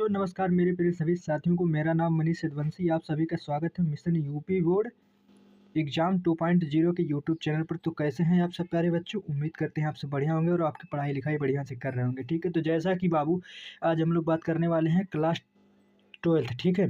तो नमस्कार मेरे प्रिय सभी साथियों को, मेरा नाम मनीष यदुवंशी। आप सभी का स्वागत है मिशन यूपी बोर्ड एग्जाम 2.0 के यूट्यूब चैनल पर। तो कैसे हैं आप सब प्यारे बच्चों? उम्मीद करते हैं आप सब बढ़िया होंगे और आपकी पढ़ाई लिखाई बढ़िया से कर रहे होंगे। ठीक है, तो जैसा कि बाबू आज हम लोग बात करने वाले हैं क्लास 12। ठीक है,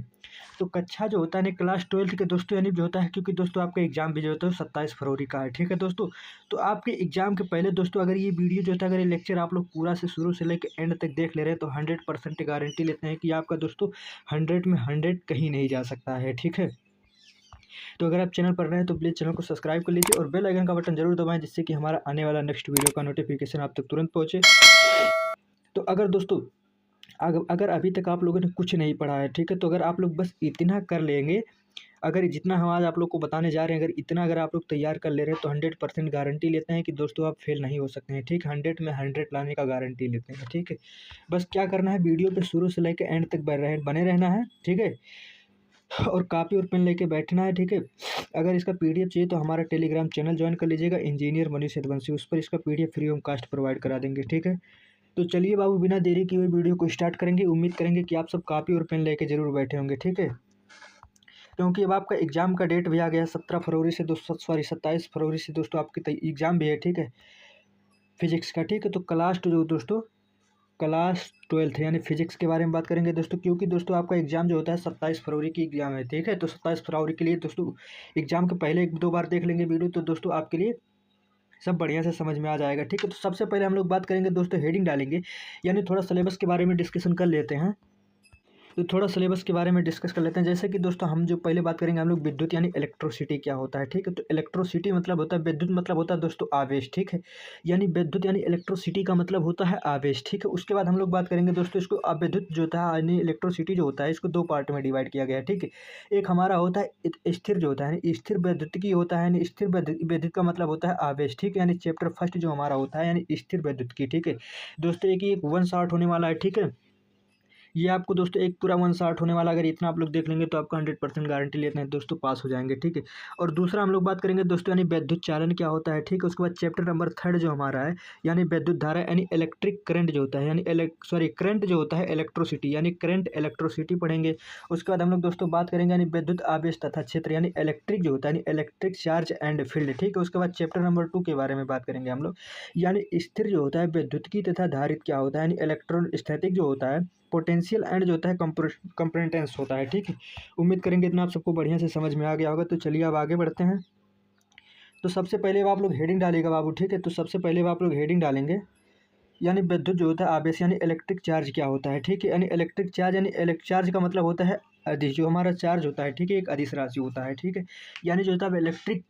तो कक्षा जो होता है नहीं क्लास 12 के दोस्तों, यानी जो होता है, क्योंकि दोस्तों आपका एग्जाम भी जो होता है 27 फरवरी का है। ठीक है दोस्तों, तो आपके एग्जाम के पहले दोस्तों अगर ये वीडियो जो होता है, अगर ये लेक्चर आप लोग पूरा से शुरू से लेकर एंड तक देख ले रहे हैं तो 100% गारंटी लेते हैं कि आपका दोस्तों 100 में 100 कहीं नहीं जा सकता है। ठीक है, तो अगर आप चैनल पर रहे हैं तो प्लीज़ चैनल को सब्सक्राइब कर लीजिए और बेल आइकन का बटन जरूर दबाएं, जिससे कि हमारा आने वाला नेक्स्ट वीडियो का नोटिफिकेशन आप तक तुरंत पहुंचे। तो अगर दोस्तों अगर अभी तक आप लोगों ने कुछ नहीं पढ़ा है, ठीक है, तो अगर आप लोग बस इतना कर लेंगे, अगर जितना हम आज आप लोग को बताने जा रहे हैं, अगर आप लोग तैयार कर ले रहे हैं तो 100% गारंटी लेते हैं कि दोस्तों आप फेल नहीं हो सकते हैं। ठीक, 100 में 100 लाने का गारंटी लेते हैं। ठीक है, बस क्या करना है, वीडियो पे शुरू से लेकर एंड तक बने रहना है। ठीक है, और कापी और पेन लेके बैठना है। ठीक है, अगर इसका पीडीएफ चाहिए तो हमारा टेलीग्राम चैनल ज्वाइन कर लीजिएगा, इंजीनियर मनीष यदुवंशी। उस पर इसका PDF free of cost provide करा देंगे। ठीक है, तो चलिए बाबू बिना देरी किए हुए वीडियो को स्टार्ट करेंगे। उम्मीद करेंगे कि आप सब कापी और पेन लेके जरूर बैठे होंगे। ठीक है, क्योंकि अब आपका एग्जाम का डेट भी आ गया, 17 फरवरी से 27 फरवरी से दोस्तों आपकी एग्जाम भी है। ठीक है, फिजिक्स का। ठीक है, तो क्लास 12 यानी फिजिक्स के बारे में बात करेंगे दोस्तों, क्योंकि दोस्तों आपका एग्जाम जो होता है 27 फरवरी की एग्जाम है। ठीक है, तो 27 फरवरी के लिए दोस्तों एग्जाम के पहले 1-2 बार देख लेंगे वीडियो, तो दोस्तों आपके लिए सब बढ़िया से समझ में आ जाएगा। ठीक है, तो सबसे पहले हम लोग बात करेंगे दोस्तों, हेडिंग डालेंगे, यानी थोड़ा सिलेबस के बारे में डिस्कशन कर लेते हैं। तो थोड़ा सिलेबस के बारे में डिस्कस कर लेते हैं। जैसे कि दोस्तों हम जो पहले बात करेंगे हम लोग विद्युत यानी इलेक्ट्रोसिटी क्या होता है। ठीक है, तो इलेक्ट्रोसिटी मतलब होता है विद्युत, मतलब होता है दोस्तों आवेश। ठीक है, यानी विद्युत यानी इलेक्ट्रोसिटी का मतलब होता है आवेश। ठीक है, उसके बाद हम लोग बात करेंगे दोस्तों, इसको विद्युत जो होता है यानी इलेक्ट्रोसिटी जो होता है, इसको 2 पार्ट में डिवाइड किया गया है। ठीक है, एक हमारा होता है स्थिर जो होता है, यानी स्थिर विद्युतिकी होता है, यानी स्थिर विद्युत का मतलब होता है आवेश। ठीक है, यानी चैप्टर फर्स्ट जो हमारा होता है यानी स्थिर विद्युतिकी। ठीक है दोस्तों, एक 1 शॉट होने वाला है। ठीक है, ये आपको दोस्तों एक पूरा 1 शॉट होने वाला, अगर इतना आप लोग देख लेंगे तो आपका 100% गारंटी लेते हैं दोस्तों पास हो जाएंगे। ठीक है, और दूसरा हम लोग बात करेंगे दोस्तों यानी विद्युत चालन क्या होता है। ठीक है, उसके बाद चैप्टर नंबर 3 जो हमारा है यानी विद्युत धारा यानी इलेक्ट्रिक करंट जो होता है, यानी करंट जो होता है इलेक्ट्रोसिटी, यानी करंट इलेक्ट्रोसिटी पढ़ेंगे। उसके बाद हम लोग दोस्तों बात करेंगे यानी विद्युत आवेश तथा क्षेत्र, यानी इलेक्ट्रिक जो होता है यानी इलेक्ट्रिक चार्ज एंड फील्ड। ठीक है, उसके बाद चैप्टर नंबर 2 के बारे में बात करेंगे हम लोग, यानी स्थिर जो होता है विद्युत तथा धारित क्या होता है, यानी इलेक्ट्रोस्टैटिक जो होता है, पोटेंशियल एंड जो होता है कंप्रेटेंस होता है। ठीक है, उम्मीद करेंगे इतना आप सबको बढ़िया से समझ में आ गया होगा। तो चलिए अब आगे बढ़ते हैं। तो सबसे पहले आप लोग हेडिंग डालिएगा बाबू। ठीक है, तो सबसे पहले आप लोग हेडिंग डालेंगे यानी विद्युत जो होता है आवेश यानी इलेक्ट्रिक चार्ज क्या होता है। ठीक है, यानी इलेक्ट्रिक चार्ज यानी चार्ज का मतलब होता है अदिश, जो हमारा चार्ज होता है। ठीक है, एक अदिश राशि होता है। ठीक है, यानी जो होता है इलेक्ट्रिक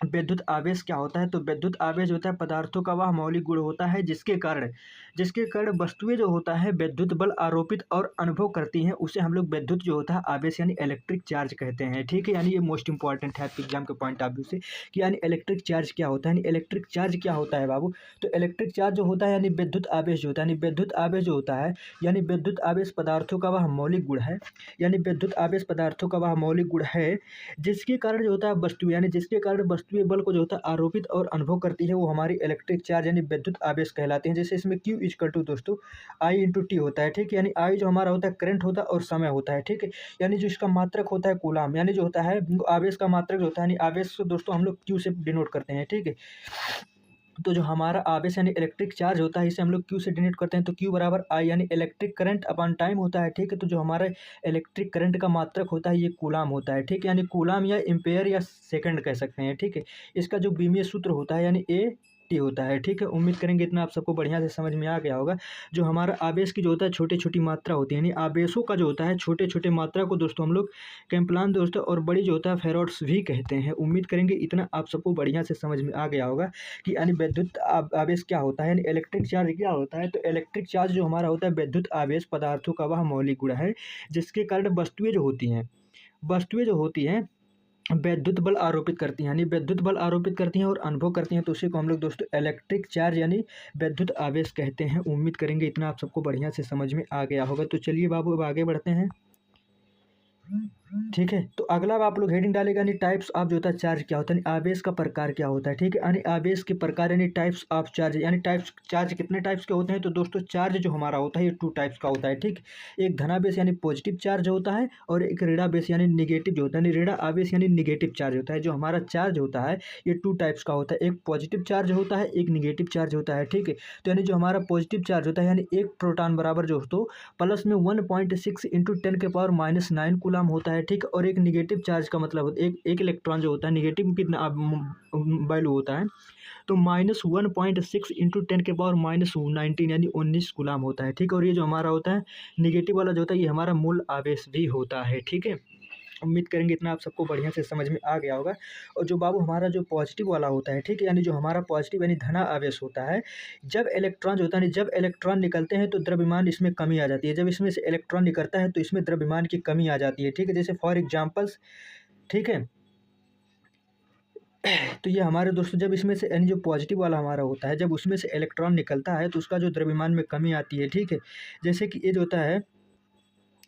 विद्युत आवेश क्या होता है, तो विद्युत आवेश होता है पदार्थों का वह मौलिक गुण होता है जिसके कारण वस्तुएं जो होता है विद्युत बल आरोपित और अनुभव करती हैं, उसे हम लोग विद्युत जो होता है आवेश यानी इलेक्ट्रिक चार्ज कहते हैं। ठीक है, यानी ये मोस्ट इंपॉर्टेंट है आपके एग्जाम के पॉइंट ऑफ व्यू से कि यानी इलेक्ट्रिक चार्ज क्या होता है। यानी इलेक्ट्रिक चार्ज क्या होता है बाबू, तो इलेक्ट्रिक चार्ज जो होता है यानी विद्युत आवेश जो होता है, यानी विद्युत आवेश जो होता है, यानी विद्युत आवेश पदार्थों का वह मौलिक गुण है, यानी विद्युत आवेश पदार्थों का वह मौलिक गुण है जिसके कारण जो होता है वस्तु, यानी जिसके कारण वस्तुएं बल को जो होता है आरोपित और अनुभव करती है, वो हमारी इलेक्ट्रिक चार्ज यानी विद्युत आवेश कहलाते हैं। जैसे इसमें Q इक्वल टू दोस्तों I इंटू टी होता है। ठीक है, यानी I जो हमारा होता है करंट होता है और समय होता है। ठीक है, यानी जो इसका मात्रक होता है कूलाम, यानी जो होता है आवेश का मात्रक जो होता है, यानी आवेश को दोस्तों हम लोग Q से डिनोट करते हैं। ठीक है, तो जो हमारा आवेश यानी इलेक्ट्रिक चार्ज होता है इसे हम लोग क्यू से डिनोट करते हैं, तो क्यू बराबर आई यानी इलेक्ट्रिक करंट अपॉन टाइम होता है। ठीक है, तो जो हमारा इलेक्ट्रिक करंट का मात्रक होता है ये कूलाम होता है। ठीक है, यानी कूलाम या एम्पेयर या सेकंड कह सकते हैं। ठीक है, इसका जो बीमीय सूत्र होता है यानी ए टी होता है। ठीक है, उम्मीद करेंगे इतना आप सबको बढ़िया से समझ में आ गया होगा। जो हमारा आवेश की जो होता है छोटी छोटी मात्रा होती है, यानी आवेशों का जो होता है छोटे छोटे मात्रा को दोस्तों हम लोग कैम्पलान दोस्तों और बड़ी जो होता है फेरोड्स भी कहते हैं। उम्मीद करेंगे इतना आप सबको बढ़िया से समझ में आ गया होगा कि यानी विद्युत आवेश क्या होता है, यानी इलेक्ट्रिक चार्ज क्या होता है। तो इलेक्ट्रिक चार्ज जो हमारा होता है विद्युत आवेश पदार्थों का वह मौलिक गुण है जिसके कारण वस्तुएं जो होती हैं विद्युत बल आरोपित करती हैं, यानी विद्युत बल आरोपित करती हैं और अनुभव करती हैं, तो उसी को हम लोग दोस्तों इलेक्ट्रिक चार्ज यानी विद्युत आवेश कहते हैं। उम्मीद करेंगे इतना आप सबको बढ़िया से समझ में आ गया होगा। तो चलिए बाबू अब आगे बढ़ते हैं। ठीक है। तो अगला अब आप लोग हेडिंग डालेगा यानी टाइप्स ऑफ जो होता है चार्ज क्या होता है, यानी आवेश का प्रकार क्या होता है। ठीक है, यानी आवेश के प्रकार यानी टाइप्स ऑफ चार्ज, यानी टाइप्स चार्ज कितने टाइप्स के होते हैं। तो दोस्तों चार्ज जो हमारा होता है ये 2 टाइप्स का होता है। ठीक, एक धनावेश यानी पॉजिटिव चार्ज होता है और एक ऋणावेश यानी निगेटिव जो होता है, यानी ऋण आवेश यानी निगेटिव चार्ज होता है। जो हमारा चार्ज होता है ये 2 टाइप्स का होता है, एक पॉजिटिव चार्ज होता है, एक निगेटिव चार्ज होता है। ठीक है, तो यानी जो हमारा पॉजिटिव चार्ज होता है यानी एक प्रोटॉन बराबर जो दोस्तों प्लस में 1.6 इंटू 10⁻⁹ कूलाम होता है। ठीक, और एक निगेटिव चार्ज का मतलब एक इलेक्ट्रॉन जो होता है निगेटिव कितना वैल्यू होता है, तो -1.6 इंटू 10⁻⁻19 यानी 19 गुलाम होता है। ठीक, और ये जो हमारा होता है निगेटिव वाला जो होता है ये हमारा मूल आवेश भी होता है। ठीक है, उम्मीद करेंगे इतना आप सबको बढ़िया से समझ में आ गया होगा। और जो बाबू हमारा जो पॉजिटिव वाला होता है, ठीक है, यानी जो हमारा पॉजिटिव यानी धना आवेश होता है, जब इलेक्ट्रॉन जो होता है जब इलेक्ट्रॉन निकलते हैं तो द्रव्यमान इसमें कमी आ जाती है। जब इसमें से इलेक्ट्रॉन निकलता है तो इसमें द्रव्यमान की कमी आ जाती है। ठीक है, जैसे फॉर एग्जाम्पल्स, ठीक है, तो ये हमारे दोस्तों जब इसमें से यानी जो पॉजिटिव वाला हमारा होता है जब उसमें से इलेक्ट्रॉन निकलता है तो उसका जो द्रव्यमान में कमी आती है। ठीक है, जैसे कि ये जो होता है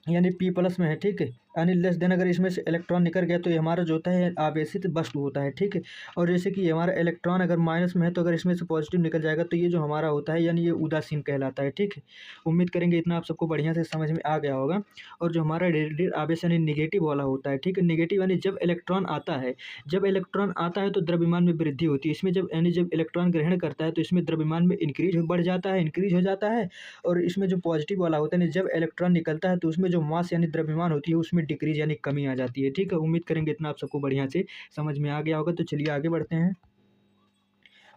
यानी पी प्लस में है। ठीक है, यानी लेस देन अगर इसमें से इलेक्ट्रॉन निकल गया तो ये हमारा जो होता है आवेशित वस्तु होता है। ठीक है, और जैसे कि हमारा इलेक्ट्रॉन अगर माइनस में है तो अगर इसमें से पॉजिटिव निकल जाएगा तो ये जो हमारा होता है यानी ये उदासीन कहलाता है। ठीक है, उम्मीद करेंगे इतना आप सबको बढ़िया से समझ में आ गया होगा। और जो हमारा ऋण आवेश यानी निगेटिव वाला होता है, ठीक है, निगेटिव यानी जब इलेक्ट्रॉन आता है, जब इलेक्ट्रॉन आता है तो द्रव्यमान में वृद्धि होती है। इसमें जब यानी जब इलेक्ट्रॉन ग्रहण करता है तो इसमें द्रव्यमान में बढ़ जाता है, इंक्रीज हो जाता है। और इसमें जो पॉजिटिव वाला होता है यानी जब इलेक्ट्रॉन निकलता है तो उसमें जो मास यानी द्रव्यमान होती है उसमें डिक्रीज यानी कमी आ जाती है। ठीक है, उम्मीद करेंगे इतना आप सबको बढ़िया से समझ में आ गया होगा। तो चलिए आगे बढ़ते हैं।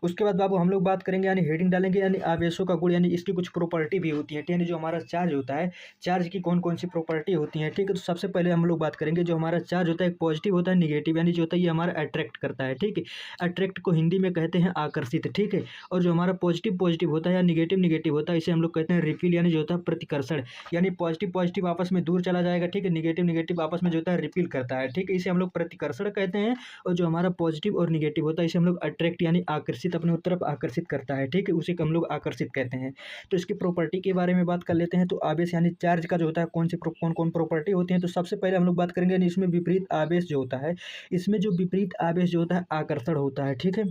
उसके बाद बाबू हम लोग बात करेंगे यानी हेडिंग डालेंगे यानी आवेशों का गुण, यानी इसकी कुछ प्रॉपर्टी भी होती है। यानी जो हमारा चार्ज होता है, चार्ज की कौन कौन सी प्रॉपर्टी होती है। ठीक है, तो सबसे पहले हम लोग बात करेंगे जो हमारा चार्ज होता है एक पॉजिटिव होता है, निगेटिव यानी जो होता है ये हमारा अट्रैक्ट करता है। ठीक है, अट्रैक्ट को हिंदी में कहते हैं आकर्षित। ठीक है, और जो हमारा पॉजिटिव पॉजिटिव होता है या निगेटिव निगेटिव होता है इसे हम लोग कहते हैं रिपील, यानी जो होता है प्रतिकर्षण, यानी पॉजिटिव पॉजिटिव आपस में दूर चला जाएगा। ठीक है, निगेटिव निगेटिव आपस में जो होता है रिपील करता है। ठीक है, इसे हम लोग प्रतिकर्षण कहते हैं। और जो हमारा पॉजिटिव और निगेटिव होता है इसे हम लोग अट्रैक्ट यानी आकर्षित, अपने तरफ आकर्षित करता है। ठीक है, उसे हम लोग आकर्षित कहते हैं। तो इसकी प्रॉपर्टी के बारे में बात कर लेते हैं। तो आवेश यानी चार्ज का जो होता है कौन कौन प्रॉपर्टी होती है। तो सबसे पहले हम लोग बात करेंगे यानी इसमें विपरीत आवेश जो होता है, इसमें जो विपरीत आवेश जो होता है आकर्षण होता है। ठीक है,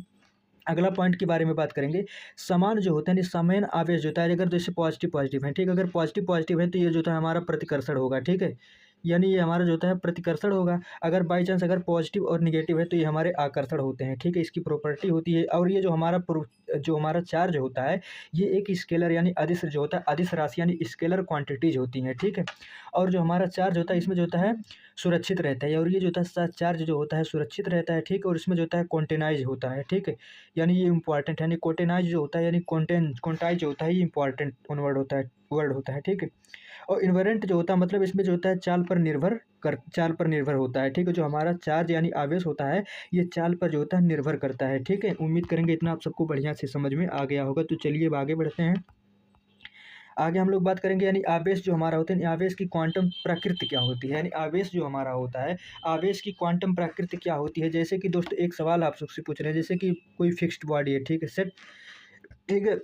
अगला पॉइंट के बारे में बात करेंगे, समान जो होता है समान आवेश जो होता है, अगर जैसे पॉजिटिव पॉजिटिव है, ठीक है, अगर पॉजिटिव पॉजिटिव है तो ये जो होता है हमारा प्रतिकर्षण होगा। ठीक है, यानी ये हमारा जो होता है प्रतिकर्षण होगा। अगर बाई चांस अगर पॉजिटिव और निगेटिव है तो ये हमारे आकर्षण होते हैं। ठीक है, इसकी प्रॉपर्टी होती है। और ये जो हमारा चार्ज होता है ये एक स्केलर यानी अदिश जो होता है, अदिश राशि यानी स्केलर क्वांटिटीज होती हैं। ठीक है, और जो हमारा चार्ज होता है इसमें जो होता है सुरक्षित रहता है, और ये जो होता है चार्ज जो होता है सुरक्षित रहता है। ठीक है, और इसमें जो होता है क्वांटेनाइज होता है। ठीक है, यानी ये इंपॉर्टेंट है, यानी क्वांटेनाइज जो होता है यानी क्वांटाइज जो होता है ये इंपॉर्टेंट वर्ड होता है। ठीक है, और इन्वेरेंट जो होता है मतलब इसमें जो होता है चाल पर निर्भर होता है। ठीक है, जो हमारा चार्ज यानी आवेश होता है ये चाल पर जो होता है निर्भर करता है। ठीक है, उम्मीद करेंगे इतना आप सबको बढ़िया से समझ में आ गया होगा। तो चलिए अब आगे बढ़ते हैं। आगे हम लोग बात करेंगे यानी आवेश जो हमारा होता है, आवेश की क्वांटम प्रकृति क्या होती है। यानी आवेश जो हमारा होता है, आवेश की क्वांटम प्रकृति क्या होती है। जैसे कि दोस्तों एक सवाल आप सबसे पूछ रहे हैं, जैसे कि कोई फिक्स्ड बॉडी है, ठीक है, सेट, ठीक है,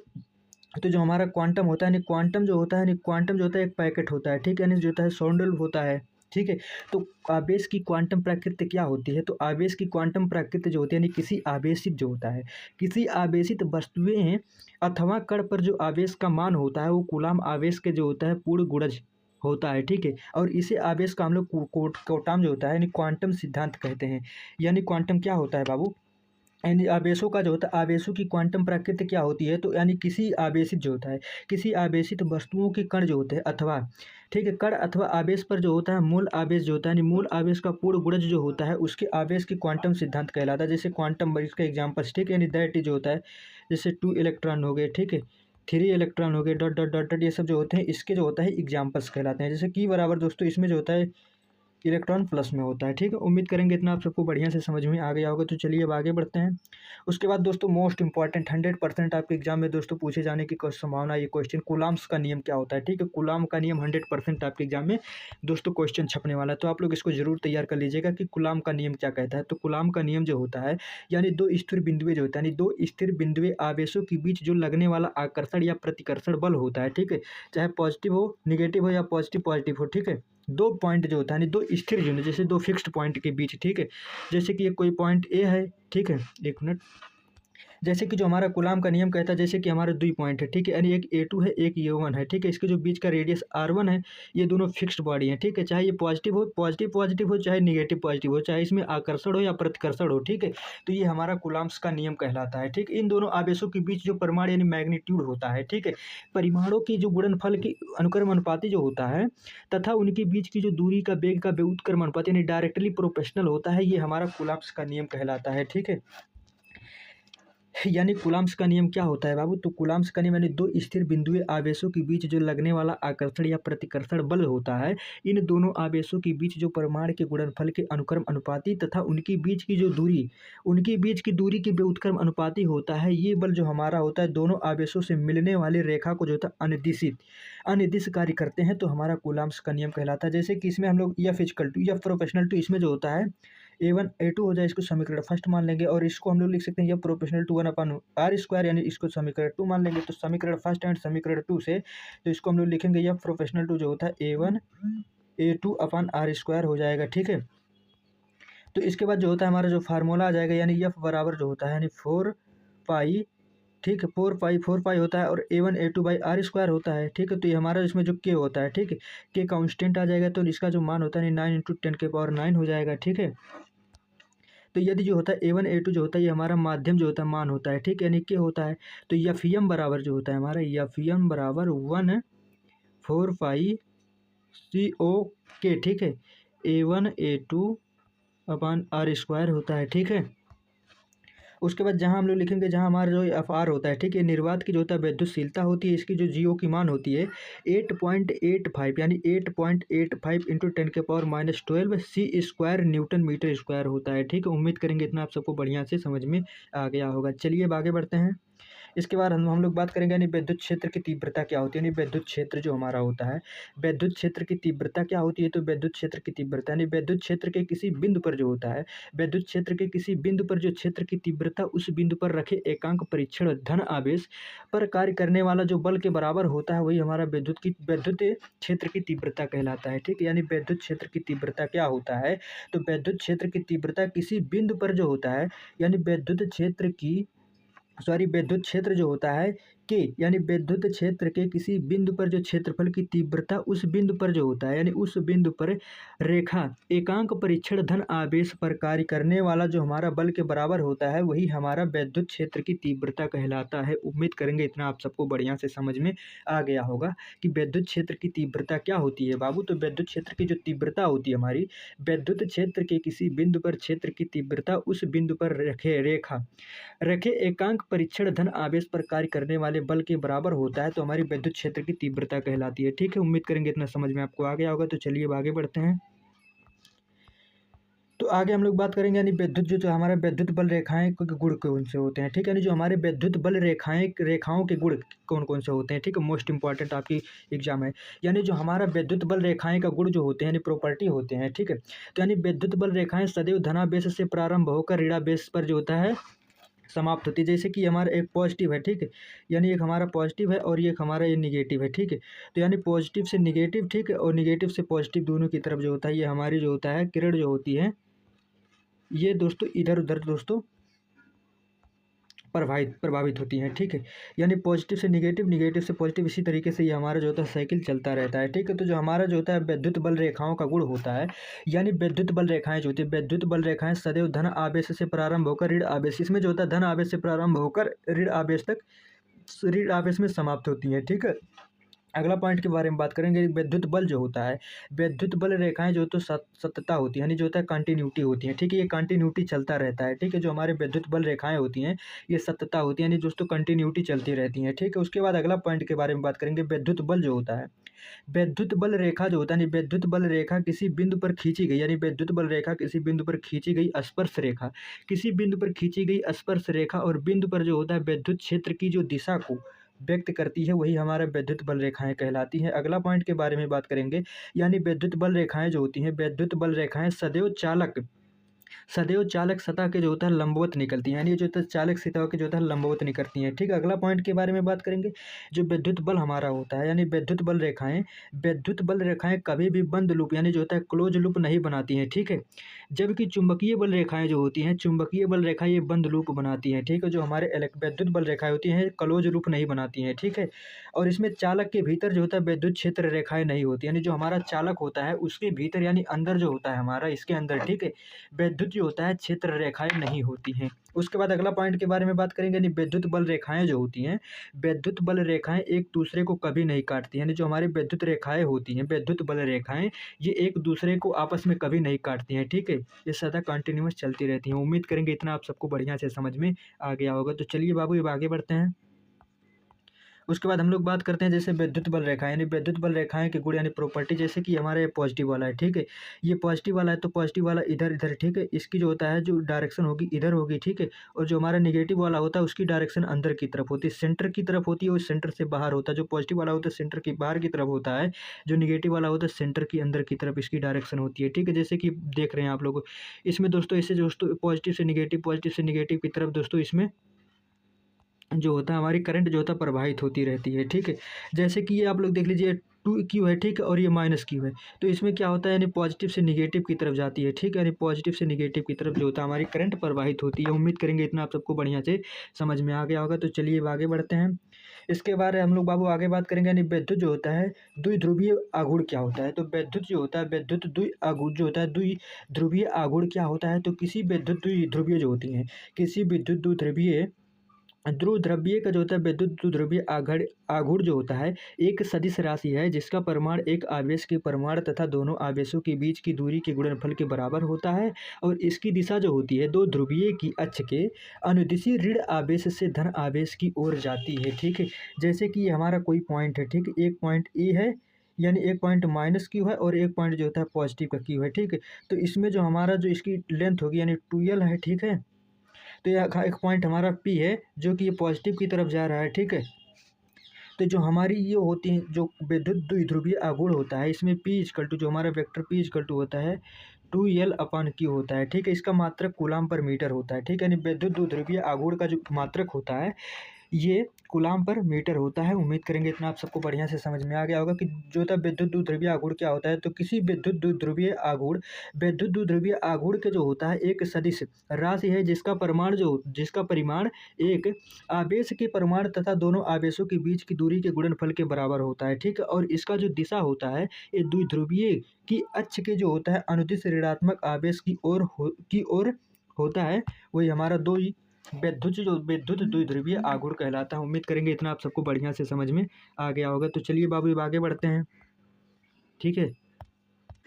तो जो हमारा क्वांटम होता है यानी क्वांटम जो होता है यानी क्वांटम जो होता है एक पैकेट होता है। ठीक है, यानी जो होता है सौंडल होता है। ठीक है, तो आवेश की क्वांटम प्रकृति क्या होती है। तो आवेश की क्वांटम प्रकृति जो होती है यानी किसी आवेशित जो होता है, किसी आवेशित वस्तुएं अथवा कण पर जो आवेश का मान होता है वो कूलाम आवेश के जो होता है पूर्ण गुणज होता है। ठीक है, और इसे आवेश का हम लोग क्वांटम जो होता है यानी क्वांटम सिद्धांत कहते हैं। यानी क्वांटम क्या होता है बाबू, यानी आवेशों का जो होता है आवेशों की क्वांटम प्रकृति क्या होती है। तो यानी किसी आवेशित जो होता है, किसी आवेशित वस्तुओं के कण जो होते हैं अथवा, ठीक है, कण अथवा आवेश पर जो होता है मूल आवेश जो होता है यानी मूल आवेश का पूर्ण गुणज जो होता है उसके आवेश की क्वांटम सिद्धांत कहलाता है। जैसे क्वांटम इसका एग्जाम्पल्स, ठीक है, यानी दैट जो होता है जैसे 2 इलेक्ट्रॉन हो गए, ठीक है, 3 इलेक्ट्रॉन हो गए, डॉट डॉट डॉट डॉट, ये सब जो होते हैं इसके जो होता है एग्जाम्पल्स कहलाते हैं। जैसे की बराबर दोस्तों इसमें जो होता है इलेक्ट्रॉन प्लस में होता है। ठीक है, उम्मीद करेंगे इतना आप सबको बढ़िया से समझ में आ गया होगा। तो चलिए अब आगे बढ़ते हैं। उसके बाद दोस्तों मोस्ट इंपॉर्टेंट 100% आपके एग्जाम में दोस्तों पूछे जाने की संभावना, ये क्वेश्चन कूलाम्स का नियम क्या होता है। ठीक है, कूलाम का नियम 100% आपके एग्जाम में दोस्तों क्वेश्चन छपने वाला है, तो आप लोग इसको जरूर तैयार कर लीजिएगा कि कूलाम का नियम क्या कहता है। तो कूलाम का नियम जो होता है यानी दो स्थिर बिंदुएं जो होता है यानी दो स्थिर बिंदुएं आवेशों के बीच जो लगने वाला आकर्षण या प्रतिकर्षण बल होता है। ठीक है, चाहे पॉजिटिव हो निगेटिव हो या पॉजिटिव पॉजिटिव हो। ठीक है, दो पॉइंट जो होता है, यानी दो स्थिर यूनिट, जैसे दो फिक्स्ड पॉइंट के बीच, ठीक है। जैसे कि ये कोई पॉइंट ए है, ठीक है, एक मिनट। जैसे कि जो हमारा कूलाम का नियम कहता है, जैसे कि हमारे दो पॉइंट है, ठीक है, यानी एक A2 है, एक A1 है, ठीक है। इसके जो बीच का रेडियस R1 है, ये दोनों फिक्स्ड बॉडी है, ठीक है। चाहे ये पॉजिटिव हो, चाहे निगेटिव पॉजिटिव हो, चाहे इसमें आकर्षण हो या प्रतिकर्षण हो, ठीक है। तो ये हमारा कूलाम्स का नियम कहलाता है, ठीक। इन दोनों आवेशों के बीच जो परिमाण यानी मैग्नीट्यूड होता है, ठीक है, परिमाणों की जो गुणनफल की अनुक्रम अनुपाती जो होता है तथा उनके बीच की जो दूरी का वेग का व्युत्क्रम अनुपात यानी डायरेक्टली प्रोपोर्शनल होता है, ये हमारा कूलाम्स का नियम कहलाता है, ठीक है। यानी कूलाम्स का नियम क्या होता है बाबू? तो कूलाम्स का नियम यानी दो स्थिर बिंदुए आवेशों के बीच जो लगने वाला आकर्षण या प्रतिकर्षण बल होता है, इन दोनों आवेशों के बीच जो परिमाण के गुणनफल के अनुक्रम अनुपाती तथा उनकी बीच की जो दूरी, उनकी बीच की दूरी के व्युत्क्रम अनुपाती होता है, ये बल जो हमारा होता है दोनों आवेशों से मिलने वाली रेखा को जो होता है अनिदिश कार्य करते हैं, तो हमारा कूलाम्स का नियम कहलाता है। जैसे कि इसमें हम लोग F प्रोपोर्शनल टू, इसमें जो होता है A1 A2 हो जाए, इसको समीकरण फर्स्ट मान लेंगे, और इसको हम लोग लिख सकते हैं F प्रोपोर्शनल टू 1/r², यानी इसको समीकरण 2 मान लेंगे। तो समीकरण फर्स्ट एंड समीकरण 2 से तो इसको हम लोग लिखेंगे F प्रोपोर्शनल टू जो होता है A1 A2/r² हो जाएगा, ठीक है। तो इसके बाद जो होता है हमारा जो फार्मूला आ जाएगा, यानी F बराबर जो होता है यानी 4 पाई, ठीक है, 4 पाई होता है, और A1 A2/r² होता है, ठीक है। तो ये हमारा इसमें जो K होता है, ठीक है, K कांस्टेंट आ जाएगा, तो इसका जो मान होता है 9 × 10⁹ हो जाएगा, ठीक है। तो यदि जो होता है A1 A2 जो होता है ये हमारा माध्यम जो होता है मान होता है, ठीक है, यानी क्या होता है, तो Fm बराबर जो होता है हमारा Fm बराबर 1/4 पाई CO K, ठीक है, A1 A2/r² होता है, ठीक है। उसके बाद जहाँ हम लोग लिखेंगे, जहाँ हमारा जो Fr होता है, ठीक है, निर्वात की जो होता है विद्युतशीलता होती है, इसकी जो जीओ की मान होती है 8.85, यानी 8.85 × 10⁻12 C² न्यूटन मीटर स्क्वायर होता है, ठीक है। उम्मीद करेंगे इतना आप सबको बढ़िया से समझ में आ गया होगा। चलिए अब आगे बढ़ते हैं। इसके बाद हम लोग बात करेंगे यानी विद्युत क्षेत्र की तीव्रता क्या होती है, यानी विद्युत क्षेत्र जो हमारा होता है, विद्युत क्षेत्र की तीव्रता क्या होती है। तो विद्युत क्षेत्र की तीव्रता यानी विद्युत क्षेत्र के किसी बिंदु पर जो होता है, विद्युत क्षेत्र के किसी बिंदु पर जो क्षेत्र की तीव्रता उस बिंदु पर रखे एकांक परीक्षण धन आवेश पर कार्य करने वाला जो बल के बराबर होता है, वही हमारा विद्युत क्षेत्र की तीव्रता कहलाता है, ठीक है। यानी विद्युत क्षेत्र की तीव्रता क्या होता है, तो विद्युत क्षेत्र की तीव्रता किसी बिंदु पर जो होता है, यानी विद्युत क्षेत्र जो होता है के, यानी विद्युत क्षेत्र के किसी बिंदु पर जो क्षेत्रफल की तीव्रता उस बिंदु पर जो होता है, यानी उस बिंदु पर रेखा एकांक परीक्षण धन आवेश पर कार्य करने वाला जो हमारा बल के बराबर होता है, वही हमारा विद्युत क्षेत्र की तीव्रता कहलाता है। उम्मीद करेंगे इतना आप सबको बढ़िया से समझ में आ गया होगा कि विद्युत क्षेत्र की तीव्रता क्या होती है बाबू। तो विद्युत क्षेत्र की जो तीव्रता होती है हमारी, विद्युत क्षेत्र के किसी बिंदु पर क्षेत्र की तीव्रता उस बिंदु पर रखे एकांक परीक्षण धन आवेश पर कार्य करने वाले बल के बराबर होता है, तो हमारी विद्युत क्षेत्र की तीव्रता कहलाती है, ठीक है। उम्मीद करेंगे इतना समझ में आपको आ गया होगा। तो चलिए अब आगे बढ़ते हैं। तो आगे हम लोग बात करेंगे यानी विद्युत जो हमारा विद्युत बल रेखाएं के गुण कौन से होते हैं, ठीक है। यानी जो हमारे विद्युत बल रेखाओं के गुण कौन कौन से होते हैं, ठीक है, मोस्ट इंपॉर्टेंट आपकी एग्जाम है। यानी जो हमारा विद्युत बल रेखाएं का गुण जो होते हैं यानी प्रॉपर्टी होते हैं, ठीक है। तो यानी विद्युत बल रेखाएं सदैव धनावेश से प्रारंभ होकर ऋणावेश पर जो होता है समाप्त होती है। जैसे कि हमारा एक पॉजिटिव है, ठीक है, यानी एक हमारा पॉजिटिव है और ये एक हमारा ये निगेटिव है, ठीक है। तो यानी पॉजिटिव से निगेटिव, ठीक है, और निगेटिव से पॉजिटिव दोनों की तरफ जो होता है, ये हमारी जो होता है किरण जो होती है, ये दोस्तों इधर उधर दोस्तों प्रभावित होती हैं, ठीक है। यानी पॉजिटिव से निगेटिव, निगेटिव से पॉजिटिव, इसी तरीके से ये हमारा जो होता है साइकिल चलता रहता है, ठीक है। तो जो हमारा जो होता है विद्युत बल रेखाओं का गुण होता है, यानी विद्युत बल रेखाएं जो होती है, विद्युत बल रेखाएं सदैव धन आवेश से प्रारंभ होकर ऋण आवेश, इसमें जो होता है धन आवेश से प्रारंभ होकर ऋण आवेश में समाप्त होती हैं, ठीक है। अगला पॉइंट के बारे में बात करेंगे, विद्युत बल जो होता है, विद्युत बल रेखाएं जो तो सततता होती है, यानी जो होता है कंटिन्यूटी होती है, ठीक है, ये कंटिन्यूटी चलता रहता है, ठीक है। जो हमारे विद्युत बल रेखाएं होती हैं ये सततता होती है, यानी दोस्तों कंटिन्यूटी चलती रहती हैं, ठीक है। उसके बाद अगला पॉइंट के बारे में बात करेंगे, विद्युत बल जो होता है, विद्युत बल रेखा जो होता है, यानी विद्युत बल रेखा किसी बिंदु पर खींची गई, यानी विद्युत बल रेखा किसी बिंदु पर खींची गई स्पर्श रेखा, किसी बिंदु पर खींची गई स्पर्श रेखा और बिंदु पर जो होता है विद्युत क्षेत्र की जो दिशा को व्यक्त करती है, वही हमारा विद्युत बल रेखाएं कहलाती हैं। अगला पॉइंट के बारे में बात करेंगे, यानी विद्युत बल रेखाएं जो होती हैं, विद्युत बल रेखाएं सदैव चालक सदैव चालक सतह के जो होता है लंबवत निकलती हैं, यानी ये जो होता है चालक सतह के जो होता है लंबवत निकलती हैं। ठीक है, अगला पॉइंट के बारे में बात करेंगे। जो विद्युत बल हमारा होता है, यानी विद्युत बल रेखाएं कभी भी बंद लूप यानी जो होता है क्लोज लूप नहीं बनाती हैं। ठीक है, जबकि चुंबकीय बल रेखाएं जो होती हैं, चुंबकीय बल रेखाएं ये बंद लूप बनाती हैं। ठीक है, जो हमारे विद्युत बल रेखाएं होती हैं क्लोज लूप नहीं बनाती हैं। ठीक है, और इसमें चालक के भीतर जो होता है विद्युत क्षेत्र रेखाएं नहीं होती, यानी जो हमारा चालक होता है उसके भीतर यानी अंदर जो होता है हमारा इसके अंदर, ठीक है, विद्युत जो होता है क्षेत्र रेखाएं नहीं होती हैं। उसके बाद अगला पॉइंट के बारे में बात करेंगे, यानी विद्युत बल रेखाएं जो होती हैं, विद्युत बल रेखाएं एक दूसरे को कभी नहीं काटती, यानी जो हमारी विद्युत रेखाएं होती हैं, विद्युत बल रेखाएं ये एक दूसरे को आपस में कभी नहीं काटती हैं। ठीक है, ये सदा कंटिन्यूस चलती रहती हैं। उम्मीद करेंगे इतना आप सबको बढ़िया से समझ में आ गया होगा। तो चलिए बाबू अब आगे बढ़ते हैं। उसके बाद हम लोग बात करते हैं जैसे विद्युत बल रेखाएं, यानी विद्युत बल रेखाएं के गुण यानी प्रॉपर्टी, जैसे कि हमारे पॉजिटिव वाला है। ठीक है, ये पॉजिटिव वाला है तो पॉजिटिव वाला इधर इधर, ठीक है, इसकी जो होता है जो डायरेक्शन होगी इधर होगी। ठीक है, और जो हमारा नेगेटिव वाला होता है उसकी डायरेक्शन अंदर की तरफ होती है, सेंटर की तरफ होती है, और सेंटर से बाहर होता है। जो पॉजिटिव वाला होता है सेंटर की बाहर की तरफ होता है, जो निगेटिव वाला होता है सेंटर की अंदर की तरफ इसकी डायरेक्शन होती है। ठीक है, जैसे कि देख रहे हैं आप लोग इसमें दोस्तों, इससे दोस्तों पॉजिटिव से निगेटिव की तरफ दोस्तों इसमें जो होता है हमारी करंट जो होता है प्रवाहित होती रहती है। ठीक है, जैसे कि ये आप लोग देख लीजिए 2Q है, ठीक है, और ये -Q है, तो इसमें क्या होता है यानी पॉजिटिव से निगेटिव की तरफ जाती है। ठीक है, यानी पॉजिटिव से निगेटिव की तरफ जो होता है हमारी करंट प्रवाहित होती है। उम्मीद करेंगे इतना आप सबको बढ़िया से समझ में आ गया होगा। तो चलिए अब आगे बढ़ते हैं। इसके बारे हम लोग बाबू आगे बात करेंगे, यानी विद्युत जो होता है द्विध्रुवीय आघूर्ण क्या होता है। तो विद्युत जो होता है विद्युत द्विआघूर्ण जो होता है द्विध्रुवीय आघूर्ण क्या होता है। तो किसी विद्युत द्विध्रुवीय जो होती हैं, किसी विद्युत ध्रुवीय का जो होता है विद्युत द्विध्रुवीय आघूर्ण जो होता है एक सदिश राशि है जिसका परिमाण एक आवेश के परिमाण तथा दोनों आवेशों के बीच की दूरी के गुणनफल के बराबर होता है, और इसकी दिशा जो होती है दो ध्रुवीय की अक्ष के अनुदिशी ऋण आवेश से धन आवेश की ओर जाती है। ठीक है, जैसे कि ये हमारा कोई पॉइंट है, ठीक है, एक पॉइंट ए है, यानी एक पॉइंट -Q है और एक पॉइंट जो होता है पॉजिटिव का Q है। ठीक है, तो इसमें जो हमारा जो इसकी लेंथ होगी यानी 2L है। ठीक है, तो यह एक पॉइंट हमारा P है जो कि ये पॉजिटिव की तरफ जा रहा है। ठीक है, तो जो हमारी ये होती है जो विद्युत द्विध्रुवीय आघूर्ण होता है इसमें P इक्वल टू जो हमारा वेक्टर P इक्वल टू होता है 2L/Q होता है। ठीक है, इसका मात्रक कूलाम पर मीटर होता है। ठीक है, यानी विद्युत द्विध्रुवीय आघूर्ण का जो मात्रक होता है ये कूलाम पर मीटर होता है। उम्मीद करेंगे इतना आप सबको बढ़िया से समझ में आ गया होगा कि जो होता है विद्युत द्विध्रुवीय आघूर्ण क्या होता है। तो किसी विद्युत द्विध्रुवीय आघूर्ण के जो होता है एक सदिश राशि है जिसका परिमाण एक आवेश के परिमाण तथा दोनों आवेशों के बीच की दूरी के गुणनफल के बराबर होता है। ठीक है, और इसका जो दिशा होता है ये द्विध्रुवीय की अक्ष के जो होता है अनुदिश ऋणात्मक आवेश की ओर होता है। वही हमारा विद्युत द्विध्रुवीय आघूर्ण कहलाता है। उम्मीद करेंगे इतना आप सबको बढ़िया से समझ में आ गया होगा। तो चलिए बाबू अब आगे बढ़ते हैं। ठीक है,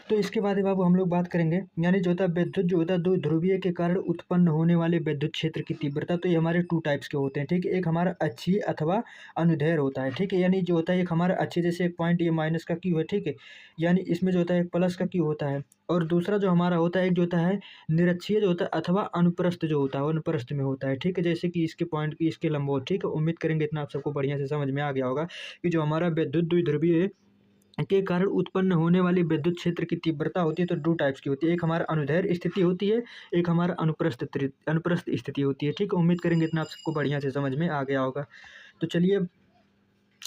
तो इसके बाद बाबू हम लोग बात करेंगे यानी जो होता है विद्युत जो होता है दो ध्रुवीय के कारण उत्पन्न होने वाले विद्युत क्षेत्र की तीव्रता। तो ये हमारे 2 टाइप्स के होते हैं। ठीक है, एक हमारा अक्षीय अथवा अनुदैर्ध्य होता है। ठीक है, यानी जो होता है एक हमारा अक्षीय जैसे एक पॉइंट ये माइनस का Q है। ठीक है, यानी इसमें जो होता है एक प्लस का Q होता है, और दूसरा जो हमारा होता है एक जो होता है निरक्षीय जो होता है अथवा अनुप्रस्थ जो होता है वो अनुप्रस्थ में होता है। ठीक है, जैसे कि इसके पॉइंट की इसके लंबवत। ठीक है, उम्मीद करेंगे इतना आप सबको बढ़िया से समझ में आ गया होगा कि जो हमारा विद्युत द्विध्रुवीय के कारण उत्पन्न होने वाली विद्युत क्षेत्र की तीव्रता होती है तो 2 टाइप्स की होती है। एक हमारा अनुदैर्ध्य स्थिति होती है, एक हमारा अनुप्रस्थ स्थिति होती है। ठीक है, उम्मीद करेंगे इतना आप सबको बढ़िया से समझ में आ गया होगा। तो चलिए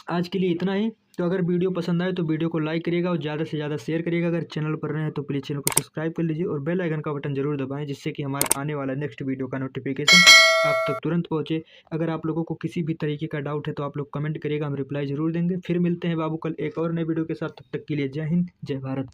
आज के लिए इतना ही। तो अगर वीडियो पसंद आए तो वीडियो को लाइक करिएगा और ज़्यादा से ज़्यादा शेयर करिएगा। अगर चैनल पर रहे हैं तो प्लीज़ चैनल को सब्सक्राइब कर लीजिए और बेल आइकन का बटन जरूर दबाएं, जिससे कि हमारा आने वाला नेक्स्ट वीडियो का नोटिफिकेशन आप तक तुरंत पहुंचे। अगर आप लोगों को किसी भी तरीके का डाउट है तो आप लोग कमेंट करिएगा, हम रिप्लाई जरूर देंगे। फिर मिलते हैं बाबू कल एक और नए वीडियो के साथ, तब तक के लिए जय हिंद जय भारत।